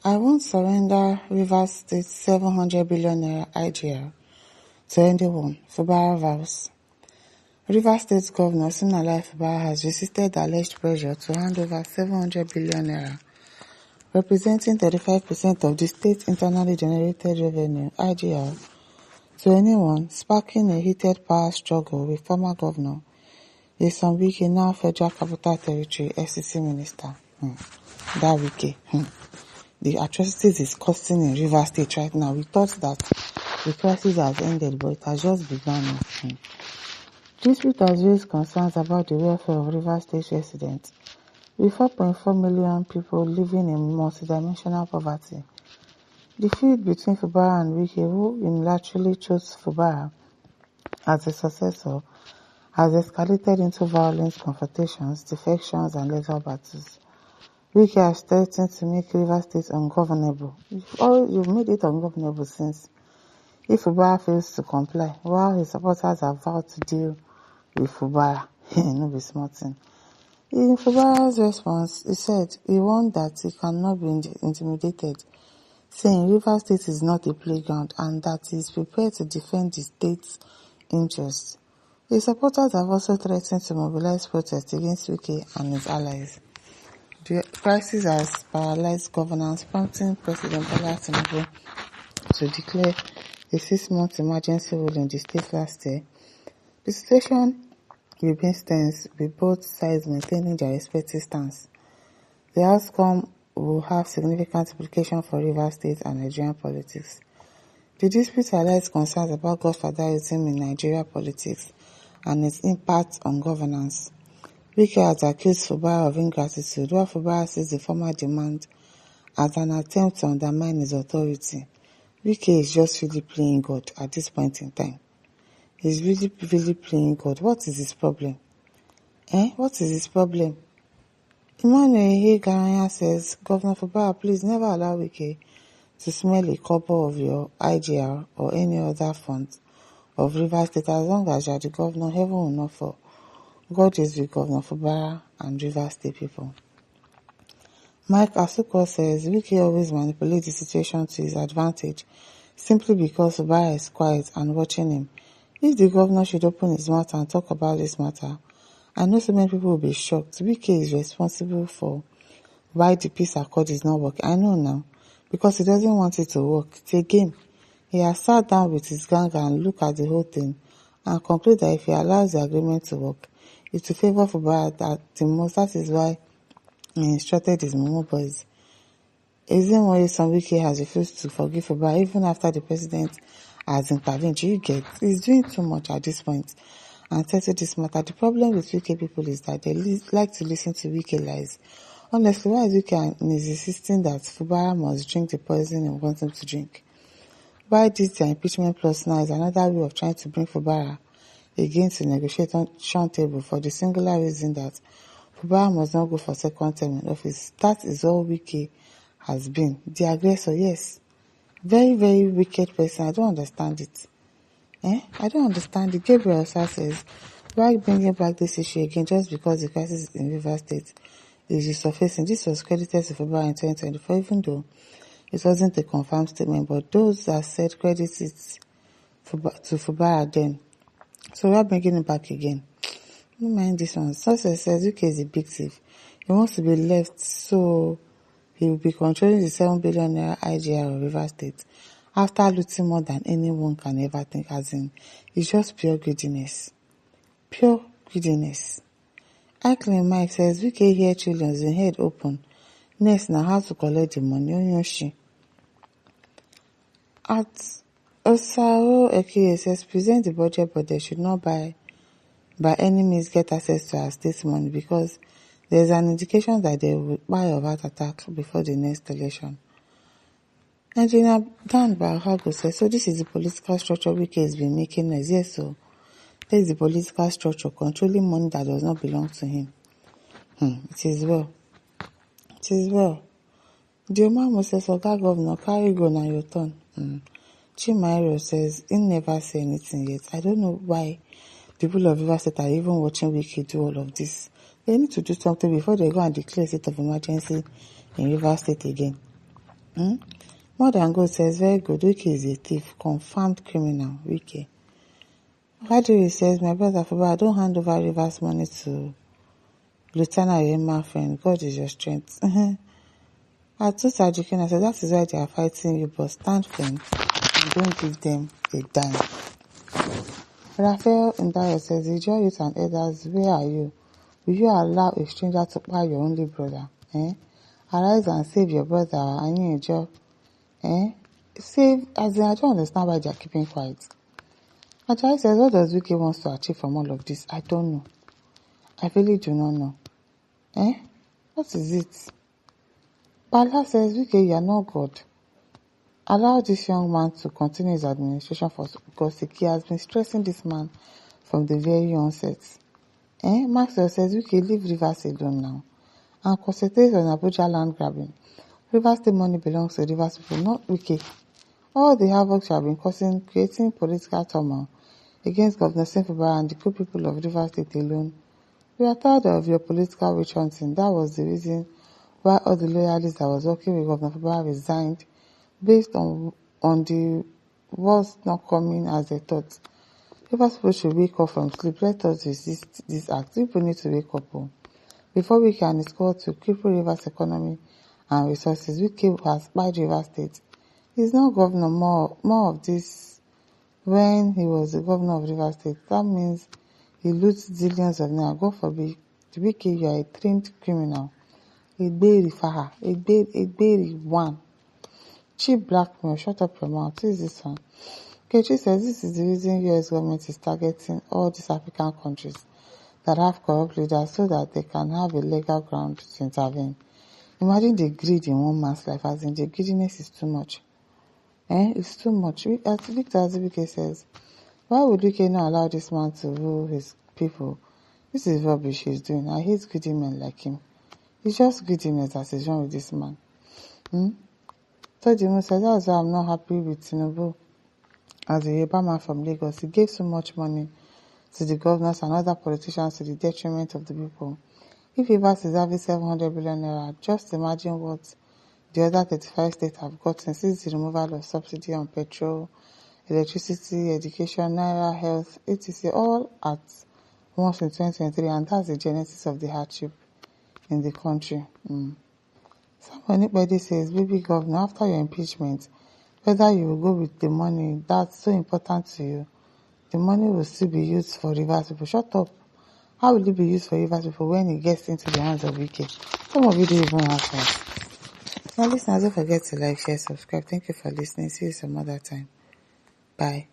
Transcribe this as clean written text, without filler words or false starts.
I won't surrender Rivers State 700 billion naira IGR to anyone, Fubara vows. Rivers State Governor Siminalayi Fubara has resisted alleged pressure to hand over 700 billion naira, representing 35% of the state's internally generated revenue (IGR), to anyone, sparking a heated power struggle with former Governor Nyesom Wike, now Federal Capital Territory FCT Minister. That Wike. The atrocities is causing in Rivers State right now. We thought that the crisis has ended, but it has just begun. Dispute has raised concerns about the welfare of Rivers State residents, with 4.4 million people living in multidimensional poverty. The feud between Fubara and Wike, who unilaterally chose Fubara as a successor, has escalated into violent confrontations, defections, and legal battles. Wike has threatened to make Rivers State ungovernable. You've made it ungovernable since. If Fubara fails to comply, while his supporters have vowed to deal with Fubara, no be small thing. In Fubara's response, he said he warned that he cannot be intimidated, saying Rivers State is not a playground and that he is prepared to defend the state's interests. His supporters have also threatened to mobilize protests against Wike and his allies. The crisis has paralyzed governance, prompting President Bola Tinubu to declare a 6-month emergency rule in the state last year. The situation remains tense, with both sides maintaining their respective stance. The outcome will have significant implications for Rivers State and Nigerian politics. The dispute highlights concerns about godfatherism in Nigeria politics and its impact on governance. Wike has accused Fubara of ingratitude, while Fubara sees the former demand as an attempt to undermine his authority. Wike is just really playing God at this point in time. He's really playing God. What is his problem? What is his problem? Emmanuel Garanya says, Governor Fubara, please never allow Wike to smell a couple of your IGR or any other funds of Rivers State. As long as you are the governor, heaven will not fall. God is with Governor Fubara and Rivers State people. Mike Asuko says Wike always manipulates the situation to his advantage simply because Fubara is quiet and watching him. If the governor should open his mouth and talk about this matter, I know so many people will be shocked. Wike is responsible for why the peace accord is not working. I know now, because he doesn't want it to work. It's a game. He has sat down with his gang and looked at the whole thing and concluded that if he allows the agreement to work, it will favor Fubara at the most. That is why he instructed his Momo boys. Isn't why some Wike has refused to forgive Fubara even after the president has intervened? You get, he's doing too much at this point and settle this matter. The problem with Wike people is that they like to listen to Wike lies. Honestly, why is Wike insisting that Fubara must drink the poison he wants him to drink? Why this impeachment plus now is another way of trying to bring Fubara against the negotiation table for the singular reason that Fubara must not go for second term in office. That is all Wike has been. The aggressor, yes. Very, very wicked person. I don't understand it. I don't understand it. Gabriel Osa says, why bringing back this issue again just because the crisis in Rivers State is resurfacing? This was credited to Fubara in 2024, even though it wasn't a confirmed statement, but those that said credit it to Fubara then. So we're bringing it back again. Don't mind this one. Success says UK is a big thief. He wants to be left, so he will be controlling the 7 billion naira IGR of Rivers State after looting more than anyone can ever think, as in, it's just pure greediness. Pure greediness. I claim Mike says, UK here trillions in head open. Next, now how to collect the money on your shit. At Osaro Ekiye says, present the budget, but they should not by any means get access to our state money because there's an indication that they will buy a heart attack before the next election. Engineer Dan Bahago says, so this is the political structure Wike has been making noise. Yes, so there is the political structure controlling money that does not belong to him. It is well. It is well. The Omamo says, Oga Governor, carry go na your turn. Chimairo says, he never say anything yet. I don't know why people of Rivers State are even watching Wike do all of this. They need to do something before they go and declare a state of emergency in Rivers State again. More than good says, very good. Wike is a thief, confirmed criminal. Wike. Kadiri says, my brother Fubura, don't hand over Rivers money to Lieutenant Yema friend. God is your strength. Atu Sajikina said, that is why they are fighting you, but stand firm and don't give them a dime. Raphael Ndayo says, Ijo youth and elders, where are you? Will you allow a stranger to buy your only brother? Arise and save your brother, and you Ijo. Save, as in, I don't understand why they are keeping quiet. Ajayi says, what does Wike wants to achieve from all of this? I don't know. I really do not know. What is it? Bala says, Wike, you are not God. Allow this young man to continue his administration because he has been stressing this man from the very onset. Maxwell says, Wike, leave Rivers alone now and concentrate on Abuja land grabbing. Rivers State money belongs to Rivers people, not Wike. All the havoc you have been causing, creating political turmoil against Governor Fubara and the good people of Rivers State alone. We are tired of your political witch hunting. That was the reason why all the loyalists that was working with Governor Fubara resigned, based on the wars not coming as they thought. Rivers people should wake up from sleep. Let us resist this act. People need to wake up before we can score to cripple Rivers economy and resources. Wike has spied Rivers State. He's not governor. More of this when he was the governor of Rivers State. That means he loots zillions of naira. God forbid. Wike, you are a trained criminal. Egberi Faha. Egberi one. Cheap blackmail. Shut up your mouth. Who is this one? Kechi says this is the reason US government is targeting all these African countries that have corrupt leaders so that they can have a legal ground to intervene. Imagine the greed in one man's life, as in the greediness is too much. It's too much. As Victor Azubike says, why would Wike not allow this man to rule his people? This is rubbish he's doing. I hate greedy men like him. It's just greediness that is wrong with this man. Todimu says, that's why I'm not happy with Tinubu as a Yoruba man from Lagos. He gave so much money to the governors and other politicians to the detriment of the people. If Rivers is having 700 billion naira, just imagine what the other 35 states have gotten since the removal of subsidy on petrol, electricity, education, naira, health, etc. all at once in 2023, and that's the genesis of the hardship in the country. Anybody says, baby governor, after your impeachment, whether you will go with the money that's so important to you, the money will still be used for Rivers people. Shut up. How will it be used for Rivers people when it gets into the hands of Wike? Some of you don't even have sense. Now listeners, don't forget to like, share, subscribe. Thank you for listening. See you some other time. Bye.